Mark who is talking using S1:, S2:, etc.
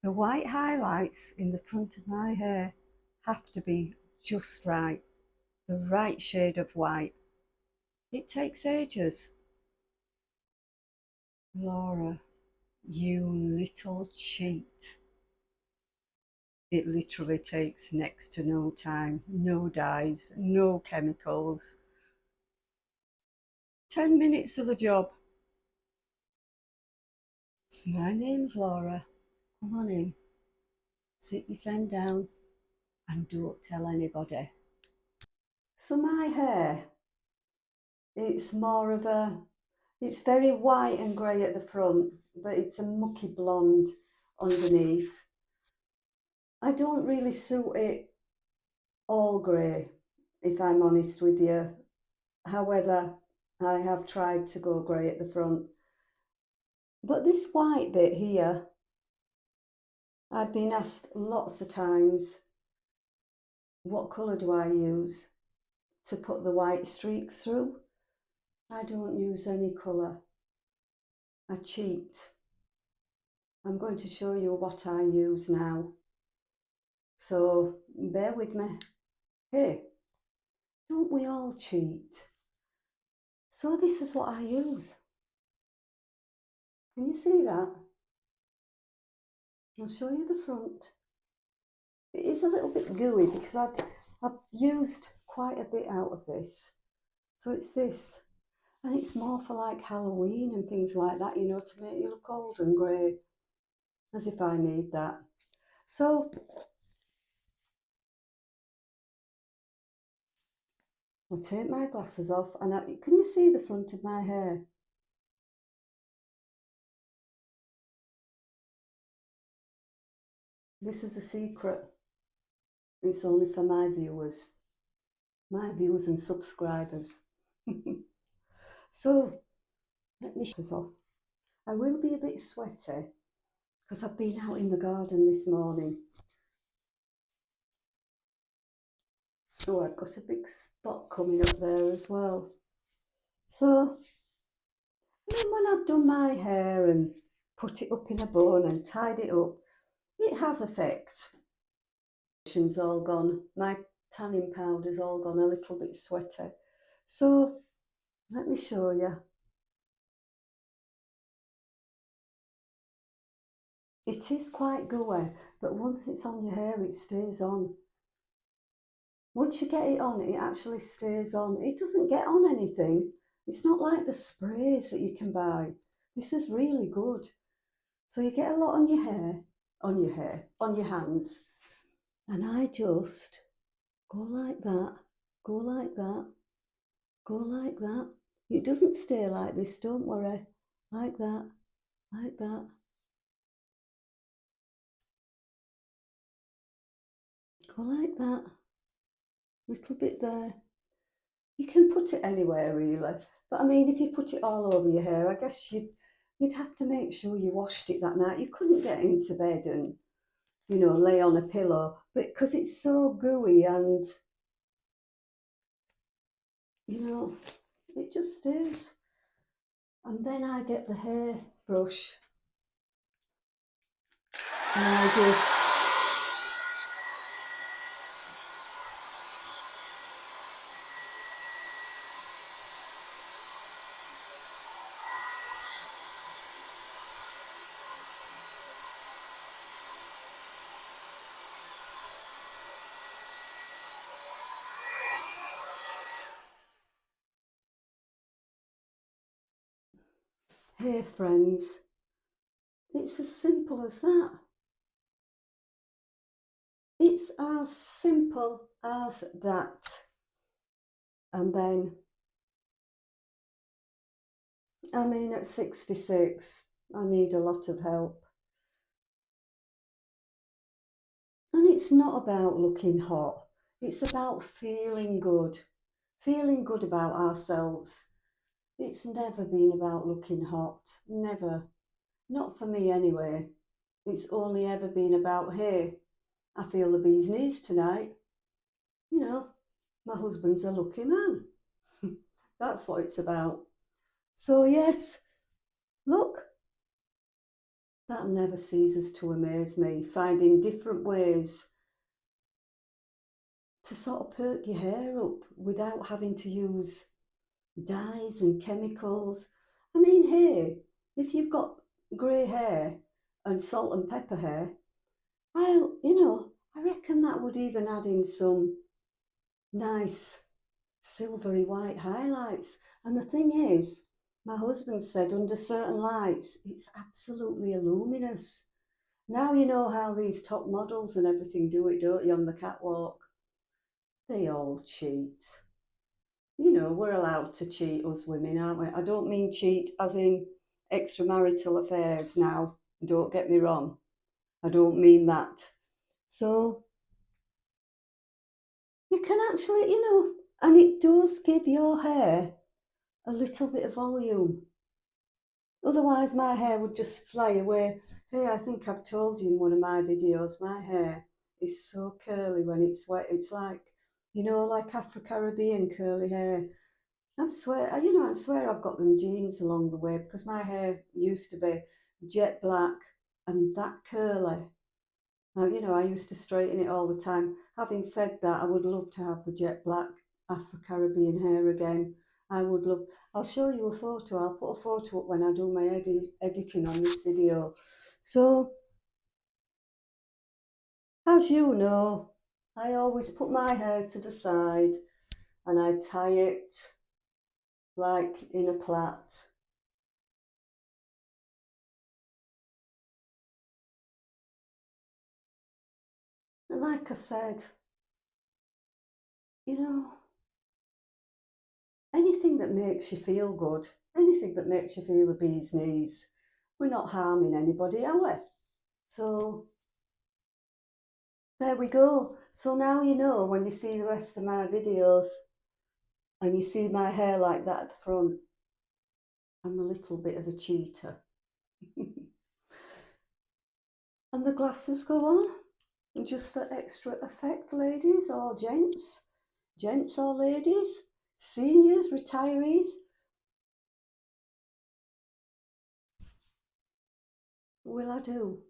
S1: The white highlights in the front of my hair have to be just right, the right shade of white. It takes ages. Laura, you little cheat. It literally takes next to no time, no dyes, no chemicals. 10 minutes of a job. So my name's Laura. Come on in. Sit yourself down and don't tell anybody. So my hair, it's more of it's very white and grey at the front, but it's a mucky blonde underneath. I don't really suit it all grey, if I'm honest with you. However, I have tried to go grey at the front. But this white bit here, I've been asked lots of times, what colour do I use to put the white streaks through? I don't use any colour. I cheat. I'm going to show you what I use now. So bear with me. Hey, don't we all cheat? So this is what I use. Can you see that? I'll show you the front. It is a little bit gooey because I've used quite a bit out of this. So it's this. And it's more for like Halloween and things like that, you know, to make you look old and grey. As if I need that. So I'll take my glasses off and can you see the front of my hair? This is a secret. It's only for my viewers and subscribers. So let me shut this off. I will be a bit sweaty because I've been out in the garden this morning. Oh, I've got a big spot coming up there as well. So then when I've done my hair and put it up in a bun and tied it up, it has effect. It's all gone. My tanning powder's all gone a little bit sweaty. So let me show you. It is quite gooey, but once it's on your hair, it stays on. Once you get it on, it actually stays on. It doesn't get on anything. It's not like the sprays that you can buy. This is really good. So you get a lot on your hair, on your hands. And I just go like that, go like that, go like that. It doesn't stay like this, don't worry. Like that, like that. Go like that. Little bit there. You can put it anywhere really. But I mean, if you put it all over your hair, I guess you'd have to make sure you washed it that night. You couldn't get into bed and, you know, lay on a pillow, but because it's so gooey and, you know, it just stays. And then I get the hair brush and I just hey friends, it's as simple as that. It's as simple as that. And then, I mean, at 66, I need a lot of help. And it's not about looking hot. It's about feeling good about ourselves. It's never been about looking hot, never. Not for me anyway. It's only ever been about, hey, I feel the bee's knees tonight. You know, my husband's a lucky man. That's what it's about. So yes, look, That never ceases to amaze me, finding different ways to sort of perk your hair up without having to use dyes and chemicals. I mean, hey, if you've got grey hair and salt and pepper hair, I reckon that would even add in some nice silvery white highlights. And the thing is, my husband said under certain lights, it's absolutely luminous. Now you know how these top models and everything do it, don't you, on the catwalk? They all cheat. We're allowed to cheat, us women, aren't we? I don't mean cheat as in extramarital affairs now, don't get me wrong. I don't mean that. So you can actually, and it does give your hair a little bit of volume. Otherwise, my hair would just fly away. Hey, I think I've told you in one of my videos, my hair is so curly when it's wet. It's like, like Afro-Caribbean curly hair. I swear I've got them genes along the way because my hair used to be jet black and that curly. Now, I used to straighten it all the time. Having said that, I would love to have the jet black Afro-Caribbean hair again. I would love, I'll show you a photo. I'll put a photo up when I do my editing on this video. So, as you know, I always put my hair to the side and I tie it like in a plait. And like I said, you know, anything that makes you feel good, anything that makes you feel the bee's knees, we're not harming anybody, are we? So there we go. So now you know when you see the rest of my videos and you see my hair like that at the front, I'm a little bit of a cheater. And the glasses go on, just for extra effect, ladies or gents or ladies, seniors, retirees. Will I do?